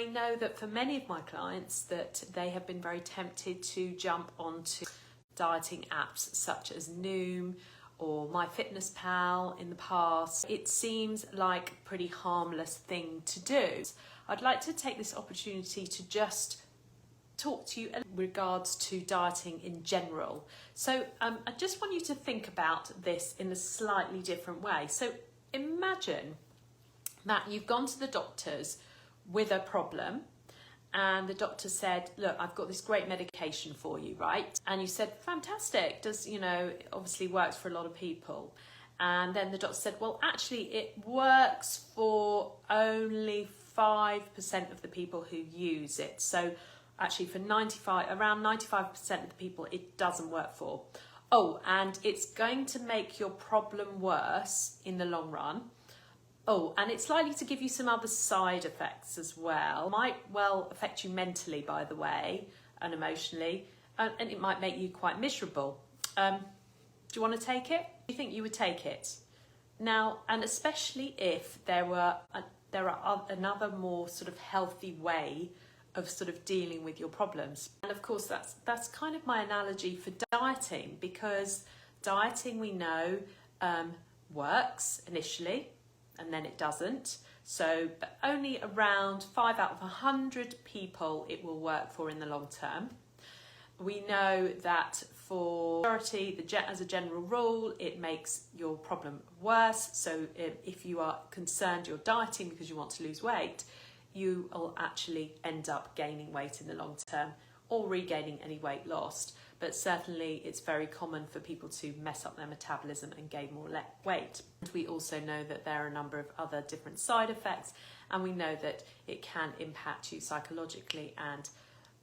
I know that for many of my clients that they have been very tempted to jump onto dieting apps such as Noom or MyFitnessPal in the past. It seems like a pretty harmless thing to do. I'd like to take this opportunity to just talk to you in regards to dieting in general. So I just want you to think about this in a slightly different way. So imagine that you've gone to the doctors with a problem and the doctor said, look, I've got this great medication for you, right? And you said, fantastic, does, it obviously works for a lot of people. And then the doctor said, well, actually it works for only 5% of the people who use it. So actually for around 95% of the people it doesn't work for. Oh, and it's going to make your problem worse in the long run. Oh, and it's likely to give you some other side effects as well. Might well affect you mentally, by the way, and emotionally, and it might make you quite miserable. Do you want to take it? Do you think you would take it? Now, and especially if there are another more sort of healthy way of sort of dealing with your problems. And of course that's kind of my analogy for dieting, because dieting, we know, works initially and then it doesn't. So but only around 5 out of 100 people it will work for in the long term. We know that for majority, as a general rule, it makes your problem worse. So if you are concerned you're dieting because you want to lose weight, you will actually end up gaining weight in the long term or regaining any weight lost. But certainly it's very common for people to mess up their metabolism and gain more weight. We also know that there are a number of other different side effects, and we know that it can impact you psychologically and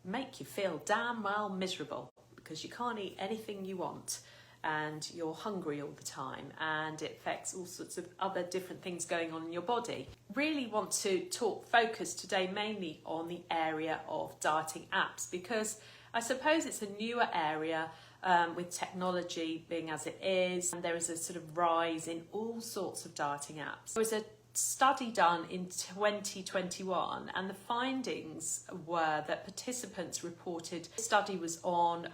make you feel damn well miserable because you can't eat anything you want and you're hungry all the time, and it affects all sorts of other different things going on in your body. Really want to focus today mainly on the area of dieting apps, because I suppose it's a newer area with technology being as it is, and there is a sort of rise in all sorts of dieting apps. There was a study done in 2021 and the findings were that participants reported, the study was on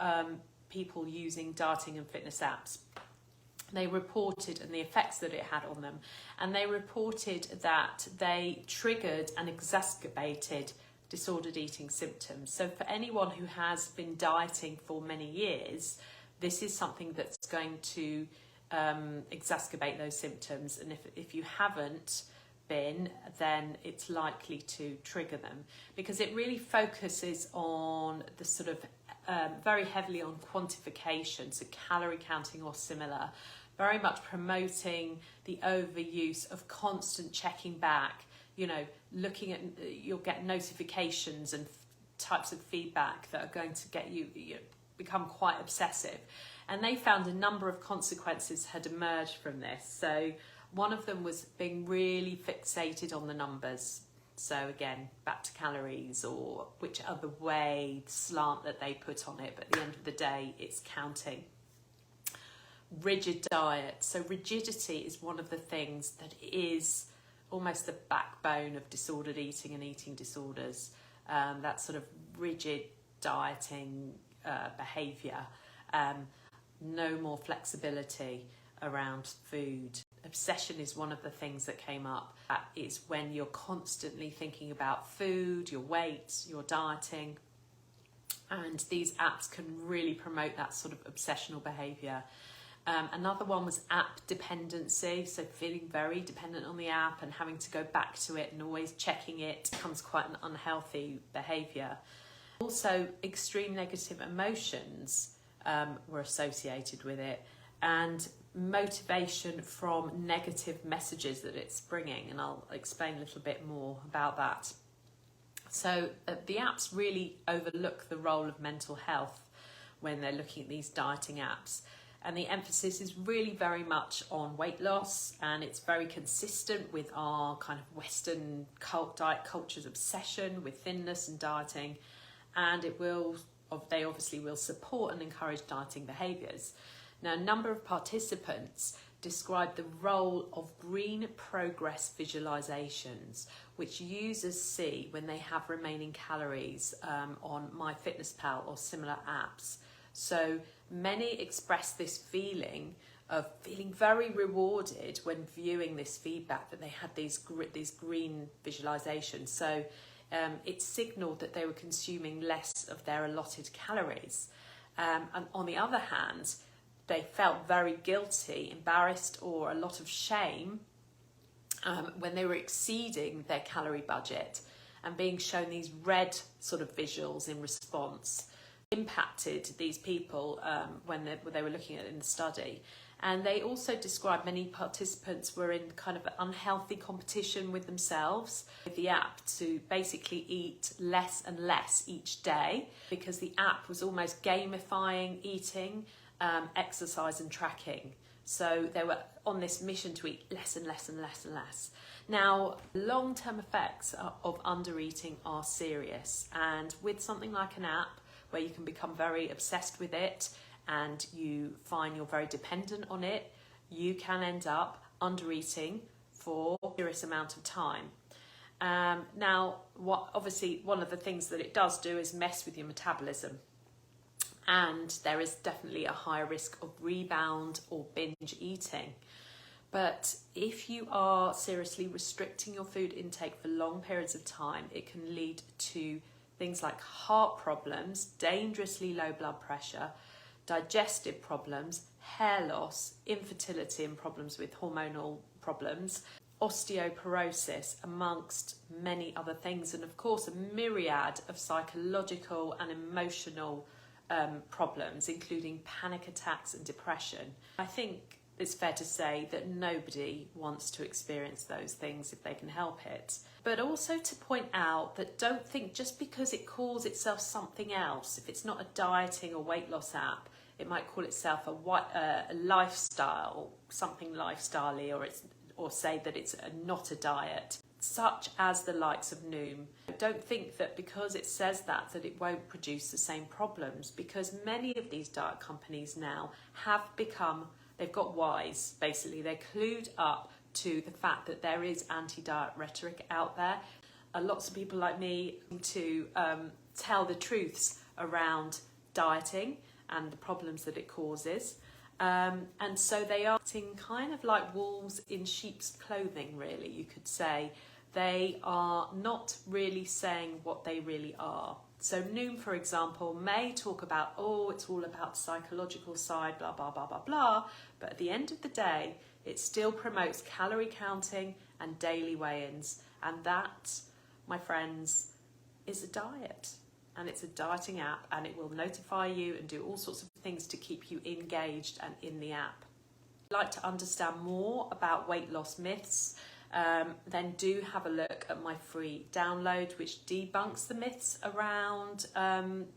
people using dieting and fitness apps. They reported and the effects that it had on them, and they reported that they triggered and exacerbated disordered eating symptoms. So for anyone who has been dieting for many years, this is something that's going to exacerbate those symptoms, and if you haven't been, then it's likely to trigger them, because it really focuses on the sort of very heavily on quantification, so calorie counting or similar, very much promoting the overuse of constant checking back, looking at, you'll get notifications and types of feedback that are going to get you become quite obsessive. And they found a number of consequences had emerged from this. So one of them was being really fixated on the numbers. So again, back to calories or which other way, the slant that they put on it, but at the end of the day, it's counting. Rigid diet. So rigidity is one of the things that is almost the backbone of disordered eating and eating disorders. That sort of rigid dieting behaviour. No more flexibility around food. Obsession is one of the things that came up. That is when you're constantly thinking about food, your weight, your dieting, and these apps can really promote that sort of obsessional behaviour. Another one was app dependency, so feeling very dependent on the app and having to go back to it and always checking it becomes quite an unhealthy behaviour. Also, extreme negative emotions were associated with it, and motivation from negative messages that it's bringing, and I'll explain a little bit more about that. So the apps really overlook the role of mental health when they're looking at these dieting apps, and the emphasis is really very much on weight loss, and it's very consistent with our kind of Western diet culture's obsession with thinness and dieting, and they obviously will support and encourage dieting behaviours. Now, a number of participants described the role of green progress visualizations, which users see when they have remaining calories on MyFitnessPal or similar apps. So many express this feeling of feeling very rewarded when viewing this feedback, that they had these green visualizations. So it signaled that they were consuming less of their allotted calories. And on the other hand, they felt very guilty, embarrassed, or a lot of shame when they were exceeding their calorie budget and being shown these red sort of visuals in response. Impacted these people when they were looking at it in the study. And they also described many participants were in kind of an unhealthy competition with themselves, with the app, to basically eat less and less each day, because the app was almost gamifying eating, exercise and tracking. So they were on this mission to eat less and less and less and less. Now, long-term effects of undereating are serious, and with something like an app where you can become very obsessed with it and you find you're very dependent on it, you can end up undereating for a serious amount of time. Now, obviously one of the things that it does do is mess with your metabolism, and there is definitely a higher risk of rebound or binge eating. But if you are seriously restricting your food intake for long periods of time, it can lead to things like heart problems, dangerously low blood pressure, digestive problems, hair loss, infertility and problems with hormonal problems, osteoporosis, amongst many other things, and of course a myriad of psychological and emotional problems, including panic attacks and depression. I think it's fair to say that nobody wants to experience those things if they can help it. But also to point out that don't think just because it calls itself something else, if it's not a dieting or weight loss app, it might call itself a lifestyle, something lifestyle-y, or say that it's not a diet, such as the likes of Noom. Don't think that because it says that it won't produce the same problems, because many of these diet companies now they've got wise, basically. They're clued up to the fact that there is anti-diet rhetoric out there. Lots of people like me to tell the truths around dieting and the problems that it causes. And so they are acting kind of like wolves in sheep's clothing, really, you could say. They are not really saying what they really are. So Noom, for example, may talk about, it's all about the psychological side, blah, blah, blah, blah, blah. But at the end of the day, it still promotes calorie counting and daily weigh-ins. And that, my friends, is a diet. And it's a dieting app, and it will notify you and do all sorts of things to keep you engaged and in the app. If you'd like to understand more about weight loss myths, then do have a look at my free download, which debunks the myths around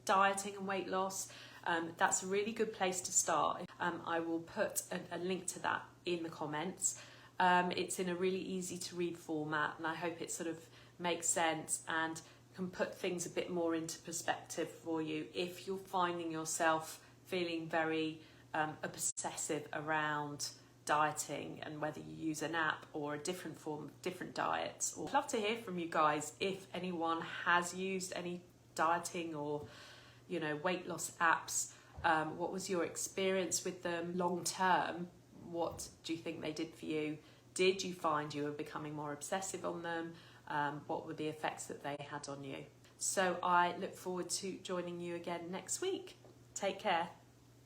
dieting and weight loss. That's a really good place to start. I will put a link to that in the comments. It's in a really easy to read format, and I hope it sort of makes sense and can put things a bit more into perspective for you if you're finding yourself feeling very obsessive around dieting, and whether you use an app or a different form, different diets. I'd love to hear from you guys if anyone has used any dieting or weight loss apps. What was your experience with them long term? What do you think they did for you? Did you find you were becoming more obsessive on them? What were the effects that they had on you? So I look forward to joining you again next week. Take care.